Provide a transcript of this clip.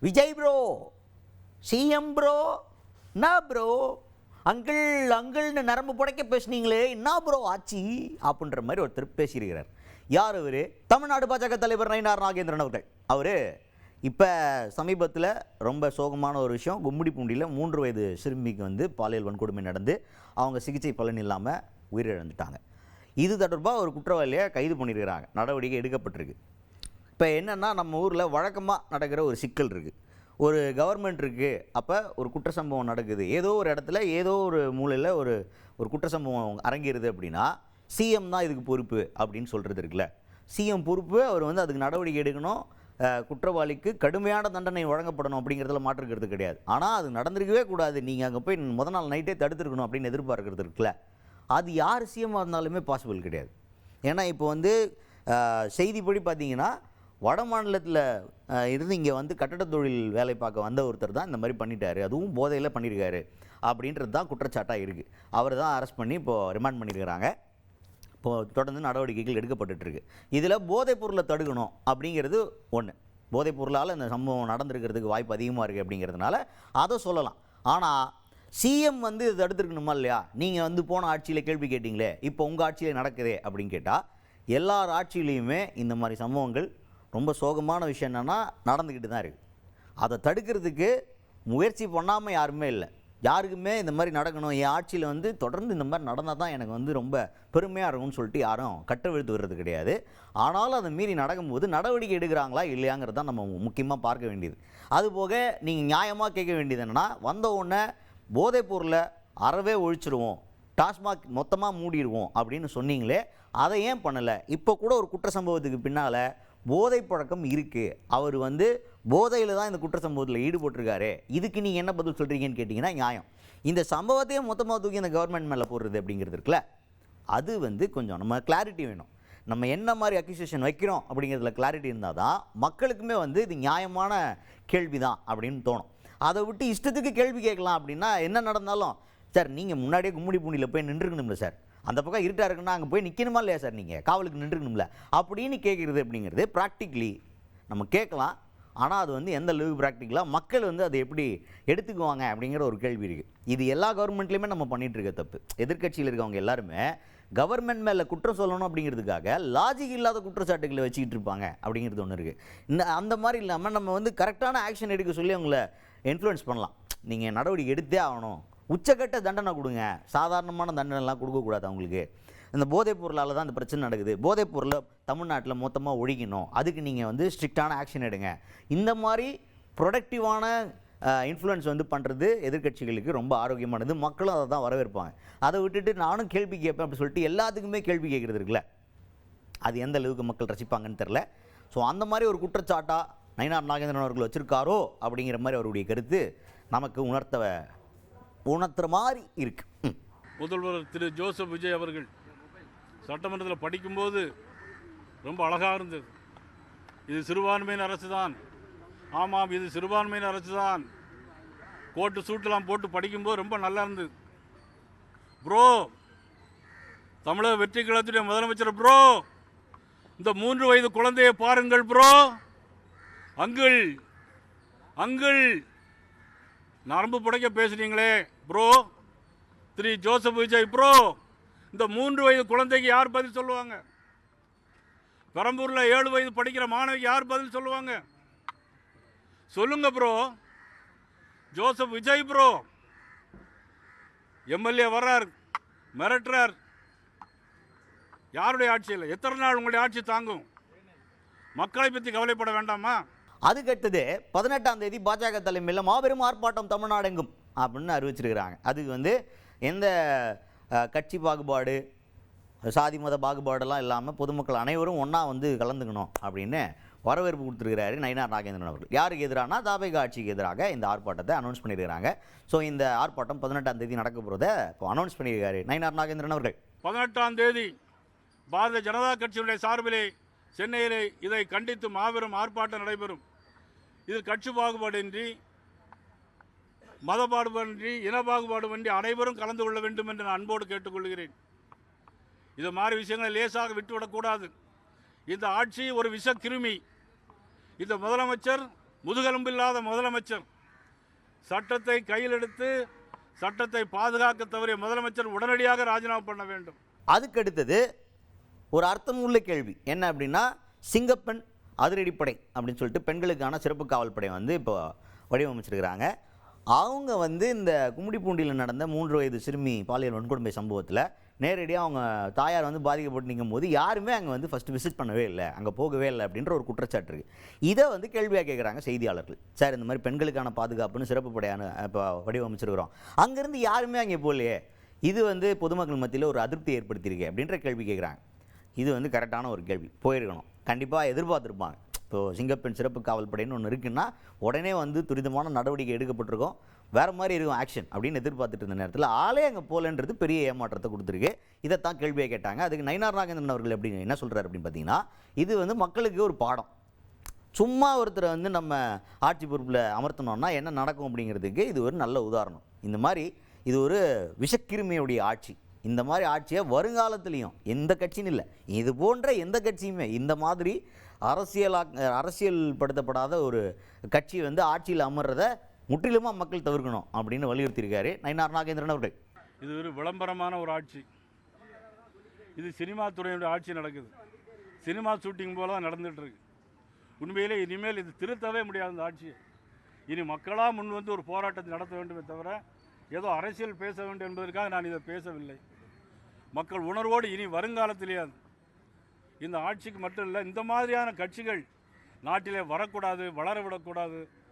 Vijay bro, CM bro, என்ன bro uncle அங்கிள்னு நரம்பு புடைக்க பேசுனீங்களே, என்ன ப்ரோ ஆச்சு அப்படின்ற மாதிரி ஒருத்தர் பேசியிருக்கிறார். யார் அவர்? தமிழ்நாடு பாஜக தலைவர் நயினார் நாகேந்திரன் அவர்கள். அவர் இப்போ சமீபத்தில் ரொம்ப சோகமான ஒரு விஷயம், கும்மிடிப்பூண்டியில் 3 வயது சிறுமிக்கு வந்து பாலியல் வன்கொடுமை நடந்து அவங்க சிகிச்சை பலன் இல்லாமல் உயிரிழந்துட்டாங்க. இது தொடர்பாக ஒரு குற்றவாளியை கைது பண்ணியிருக்கிறாங்க, நடவடிக்கை எடுக்கப்பட்டிருக்கு. இப்போ என்னென்னா, நம்ம ஊரில் வழக்கமாக நடக்கிற ஒரு சிக்கல் இருக்குது. ஒரு கவர்மெண்ட் இருக்குது, அப்போ ஒரு குற்ற சம்பவம் நடக்குது, ஏதோ ஒரு இடத்துல ஏதோ ஒரு மூலையில் ஒரு குற்ற சம்பவம் அரங்கேறுது அப்படின்னா சிஎம் தான் இதுக்கு பொறுப்பு அப்படின்னு சொல்கிறது இருக்குல்ல. சிஎம் பொறுப்பு, அவர் வந்து அதுக்கு நடவடிக்கை எடுக்கணும், குற்றவாளிக்கு கடுமையான தண்டனை வழங்கப்படணும் அப்படிங்கிறதுல மாற்றுக்கிறது கிடையாது. ஆனால் அது நடந்திருக்கவே கூடாது, நீங்கள் அங்கே போய் முதல் நாள் நைட்டே தடுத்துருக்கணும் அப்படின்னு எதிர்பார்க்கறது இருக்குல்ல. அது யார் சிஎம்மாக இருந்தாலுமே பாசிபிள் கிடையாது. ஏன்னா இப்போ வந்து செய்திப்படி பார்த்தீங்கன்னா, வட மாநிலத்தில் இருந்து இங்கே வந்து கட்டட தொழில் வேலை பார்க்க வந்த ஒருத்தர் தான் இந்த மாதிரி பண்ணிட்டாரு, அதுவும் போதையில் பண்ணியிருக்காரு அப்படின்றது தான் குற்றச்சாட்டாக இருக்குது. அவர் தான் அரெஸ்ட் பண்ணி இப்போது ரிமாண்ட் பண்ணியிருக்கிறாங்க. இப்போது தொடர்ந்து நடவடிக்கைகள் எடுக்கப்பட்டுருக்கு. இதில் போதைப் பொருளை தடுக்கணும் அப்படிங்கிறது ஒன்று. போதைப் பொருளால் இந்த சம்பவம் நடந்திருக்கிறதுக்கு வாய்ப்பு அதிகமாக இருக்குது அப்படிங்கிறதுனால அதை சொல்லலாம். ஆனால் சிஎம் வந்து இது தடுத்துருக்கணுமா இல்லையா? நீங்கள் வந்து போன ஆட்சியில் கேள்வி கேட்டிங்களே, இப்போ உங்கள் ஆட்சியில் நடக்குதே அப்படின்னு கேட்டால், எல்லார் ஆட்சியிலையுமே இந்த மாதிரி சம்பவங்கள் ரொம்ப சோகமான விஷயம் என்னென்னா நடந்துக்கிட்டு தான் இருக்குது. அதை தடுக்கிறதுக்கு முயற்சி பண்ணாமல் யாருமே இல்லை. யாருக்குமே இந்த மாதிரி நடக்கணும், என் ஆட்சியில் வந்து தொடர்ந்து இந்த மாதிரி நடந்தால் தான் எனக்கு வந்து ரொம்ப பெருமையாக இருக்கும்னு சொல்லிட்டு யாரும் கட்டவிழ்த்து வர்றது கிடையாது. ஆனாலும் அதை மீறி நடக்கும்போது நடவடிக்கை எடுக்கிறாங்களா இல்லையாங்கிறது தான் நம்ம முக்கியமாக பார்க்க வேண்டியது. அதுபோக நீங்கள் நியாயமாக கேட்க வேண்டியது என்னென்னா, வந்த உடனே போதைப் பொருளை அறவே ஒழிச்சிடுவோம், டாஸ்மாக் மொத்தமாக மூடிடுவோம் அப்படின்னு சொன்னீங்களே, அதை ஏன் பண்ணலை? இப்போ கூட ஒரு குற்ற சம்பவத்துக்கு பின்னால் போதை பழக்கம் இருக்குது, அவர் வந்து போதையில் தான் இந்த குற்ற சம்பவத்தில் ஈடுபட்டிருக்காரு, இதுக்கு நீங்கள் என்ன பதில் சொல்கிறீங்கன்னு கேட்டிங்கன்னா நியாயம். இந்த சம்பவத்தையே மொத்தமாக தூக்கி இந்த கவர்மெண்ட் மேலே போடுறது அப்படிங்கிறது இருக்குல்ல, அது வந்து கொஞ்சம் நம்ம கிளாரிட்டி வேணும். நம்ம என்ன மாதிரி அக்யூசேஷன் வைக்கிறோம் அப்படிங்கிறதுல கிளாரிட்டி இருந்தால் தான் மக்களுக்குமே வந்து இது நியாயமான கேள்வி தான் அப்படின்னு தோணும். அதை விட்டு இஷ்டத்துக்கு கேள்வி கேட்கலாம் அப்படின்னா என்ன நடந்தாலும், சார் நீங்கள் முன்னாடியே கும்மிடிப்பூண்டியில் போய் நின்றுக்கணும்ல சார், அந்த பக்கம் இருட்டாக இருக்குன்னா அங்கே போய் நிற்கணுமா இல்லையா சார், நீங்கள் காவலுக்கு நின்றுக்கணும்ல அப்படின்னு கேட்குறது அப்படிங்கிறது ப்ராக்டிக்கலி நம்ம கேட்கலாம். ஆனால் அது வந்து எந்த அளவுக்கு ப்ராக்டிக்கலாக மக்கள் வந்து அதை எப்படி எடுத்துக்குவாங்க அப்படிங்கிற ஒரு கேள்வி இருக்குது. இது எல்லா கவர்மெண்ட்லேயுமே நம்ம பண்ணிகிட்டு இருக்க தப்பு. எதிர்கட்சியில் இருக்கவங்க எல்லாருமே கவர்மெண்ட் மேலே குற்றம் சொல்லணும் அப்படிங்கிறதுக்காக லாஜிக் இல்லாத குற்றச்சாட்டுகளை வச்சுக்கிட்டு இருப்பாங்க அப்படிங்கிறது ஒன்று இருக்குது. அந்த மாதிரி இல்லாமல் நம்ம வந்து கரெக்டான ஆக்ஷன் எடுக்க சொல்லி அவங்கள இன்ஃப்ளூயன்ஸ் பண்ணலாம். நீங்கள் நடவடிக்கை எடுத்தே ஆகணும், உச்சக்கட்ட தண்டனை கொடுங்க, சாதாரணமான தண்டனைலாம் கொடுக்கக்கூடாது அவங்களுக்கு. இந்த போதைப் பொருளால் தான் இந்த பிரச்சனை நடக்குது, போதைப் பொருளை தமிழ்நாட்டில் மொத்தமாக ஒழிக்கணும், அதுக்கு நீங்கள் வந்து ஸ்ட்ரிக்டான ஆக்ஷன் எடுங்க. இந்த மாதிரி ப்ரொடக்டிவான இன்ஃப்ளூயன்ஸ் வந்து பண்ணுறது எதிர்கட்சிகளுக்கு ரொம்ப ஆரோக்கியமானது, மக்களும் அதை தான் வரவேற்பாங்க. அதை விட்டுட்டு நானும் கேள்வி கேட்பேன் அப்படி சொல்லிட்டு எல்லாத்துக்குமே கேள்வி கேட்குறது இருக்குல்ல, அது எந்த அளவுக்கு மக்கள் ரசிப்பாங்கன்னு தெரில. ஸோ அந்த மாதிரி ஒரு குற்றச்சாட்டாக நயினார் நாகேந்திரன் அவர்கள் வச்சுருக்காரோ அப்படிங்கிற மாதிரி அவருடைய கருத்து நமக்கு உணர்த்துற மாதிரி இருக்கு. முதல்வர் திரு ஜோசப் விஜய் அவர்கள் சட்டமன்றத்தில் படிக்கும்போது ரொம்ப அழகாக இருந்தது. இது சிறுபான்மையின் அரசு தான், ஆமாம் இது சிறுபான்மையின் அரசு தான், கோட்டு சூட்டெல்லாம் போட்டு படிக்கும்போது ரொம்ப நல்லா இருந்தது. ப்ரோ, தமிழக வெற்றி கழகத்துடைய முதலமைச்சர் ப்ரோ, இந்த 3 வயது குழந்தையை பாருங்கள் ப்ரோ, அங்கிள் அங்கிள் நரம்பு புடைக்க பேசுறீங்களே ப்ரோ, திரு ஜோசப் விஜய் ப்ரோ, இந்த 3 வயது குழந்தைக்கு யார் பதில் சொல்லுவாங்க? பெரம்பூரில் 7 வயது படிக்கிற மாணவிக்கு யார் பதில் சொல்லுவாங்க? சொல்லுங்க bro. Joseph Vijay bro MLA வர்றார், மிரட்டுறார். யாருடைய ஆட்சியில் எத்தனை நாள் உங்களுடைய ஆட்சி தாங்கும்? மக்களை பற்றி கவலைப்பட வேண்டாமா? அதுக்கடுத்தது 18ஆம் தேதி பாஜக தலைமையில் மாபெரும் ஆர்ப்பாட்டம் தமிழ்நாடெங்கும் அப்படின்னு அறிவிச்சிருக்கிறாங்க. அதுக்கு வந்து எந்த கட்சி பாகுபாடு, சாதி மத பாகுபாடெல்லாம் இல்லாமல் பொதுமக்கள் அனைவரும் ஒன்றா வந்து கலந்துக்கணும் அப்படின்னு வரவேற்பு கொடுத்துருக்கிறாரு நயினார் நாகேந்திரன் அவர்கள். யாருக்கு எதிரானா தாபக ஆட்சிக்கு எதிராக இந்த ஆர்ப்பாட்டத்தை அனௌன்ஸ் பண்ணியிருக்கிறாங்க. ஸோ இந்த ஆர்ப்பாட்டம் 18ஆம் தேதி நடக்க போகிறத இப்போ அனௌன்ஸ் பண்ணியிருக்காரு நயினார் நாகேந்திரன் அவர்கள். 18ஆம் தேதி பாரதிய ஜனதா கட்சியுடைய சார்பிலே சென்னையிலே இதை கண்டித்து மாபெரும் ஆர்ப்பாட்டம் நடைபெறும். இதில் கட்சி பாகுபாடின்றி, மத பாகுபாடின்றி, இன பாகுபாடுமின்றி அனைவரும் கலந்து கொள்ள வேண்டும் என்று நான் அன்போடு கேட்டுக்கொள்கிறேன். இது மாதிரி விஷயங்களை லேசாக விட்டுவிடக்கூடாது. இந்த ஆட்சி ஒரு விஷ கிருமி. இந்த முதலமைச்சர் முதுகெலும்பில்லாத முதலமைச்சர், சட்டத்தை கையில் எடுத்து சட்டத்தை பாதுகாக்க தவறிய முதலமைச்சர் உடனடியாக ராஜினாமா பண்ண வேண்டும். அதுக்கு அடுத்தது ஒரு அர்த்தமுள்ள கேள்வி என்ன அப்படின்னா, சிங்கப்பெண் அதிரடிப்படை அப்படின்னு சொல்லிட்டு பெண்களுக்கான சிறப்பு காவல் படை வந்து இப்போ வடிவமைச்சிருக்கிறாங்க. அவங்க வந்து இந்த கும்மிடிப்பூண்டியில் நடந்த 3 வயது சிறுமி பாலியல் வன்கொடுமை சம்பவத்தில் நேரடியாக அவங்க தாயார் வந்து பாதிக்கப்பட்டு நிற்கும் போது யாருமே அங்கே வந்து ஃபஸ்ட்டு விசிட் பண்ணவே இல்லை, அங்கே போகவே இல்லை அப்படின்ற ஒரு குற்றச்சாட்டு இருக்குது. இதை வந்து கேள்வியாக கேட்குறாங்க செய்தியாளர்கள். சார், இந்த மாதிரி பெண்களுக்கான பாதுகாப்புன்னு சிறப்பு படையான இப்போ வடிவமைச்சிருக்கிறோம், அங்கேருந்து யாருமே அங்கே போகலையே, இது வந்து பொதுமக்கள் மத்தியில் ஒரு அதிருப்தி ஏற்படுத்தியிருக்கு அப்படின்ற கேள்வி கேட்குறாங்க. இது வந்து கரெக்டான ஒரு கேள்வி, போயிருக்கணும், கண்டிப்பாக எதிர்பார்த்துருப்பாங்க. இப்போது சிங்கப்பெண் சிறப்பு காவல் படைன்னு ஒன்று இருக்குன்னா உடனே வந்து துரிதமான நடவடிக்கை எடுக்கப்பட்டிருக்கும், வேறு மாதிரி இருக்கும் ஆக்ஷன் அப்படின்னு எதிர்பார்த்துட்டு இருந்த நேரத்தில் ஆளே அங்கே போகலன்றது பெரிய ஏமாற்றத்தை கொடுத்துருக்கு. இதைத்தான் கேள்வியாக கேட்டாங்க. அதுக்கு நயினார் நாகேந்திரன் அவர்கள் எப்படி என்ன சொல்கிறார் அப்படின்னு பார்த்தீங்கன்னா, இது வந்து மக்களுக்கு ஒரு பாடம். சும்மா ஒருத்தரை வந்து நம்ம ஆட்சி பொறுப்பில் அமர்த்தணும்னா என்ன நடக்கும் அப்படிங்கிறதுக்கு இது ஒரு நல்ல உதாரணம். இந்த மாதிரி இது ஒரு விஷக்கிருமியுடைய ஆட்சி. இந்த மாதிரி ஆட்சியை வருங்காலத்துலேயும் எந்த கட்சின்னு இல்லை, இது போன்ற எந்த கட்சியுமே இந்த மாதிரி அரசியல் படுத்தப்படாத ஒரு கட்சி வந்து ஆட்சியில் அமர்றதை முற்றிலுமாக மக்கள் தவிர்க்கணும் அப்படின்னு வலியுறுத்தியிருக்காரு நயினார் நாகேந்திரன் அவர்கள். இது ஒரு விளம்பரமான ஒரு ஆட்சி. இது சினிமா துறையினுடைய ஆட்சி நடக்குது. சினிமா ஷூட்டிங் போல தான் நடந்துகிட்டு இருக்கு. உண்மையிலே இனிமேல் இது திருத்தவே முடியாது இந்த ஆட்சியை. இனி மக்களாக முன் வந்து ஒரு போராட்டத்தை நடத்த வேண்டுமே தவிர ஏதோ அரசியல் பேச வேண்டும் என்பதற்காக நான் இதை பேசவில்லை. மக்கள் உணர்வோடு இனி வருங்காலத்திலேயே இந்த ஆட்சிக்கு மட்டும் இல்லை, இந்த மாதிரியான கட்சிகள் நாட்டிலே வரக்கூடாது, வளர விடக்கூடாது.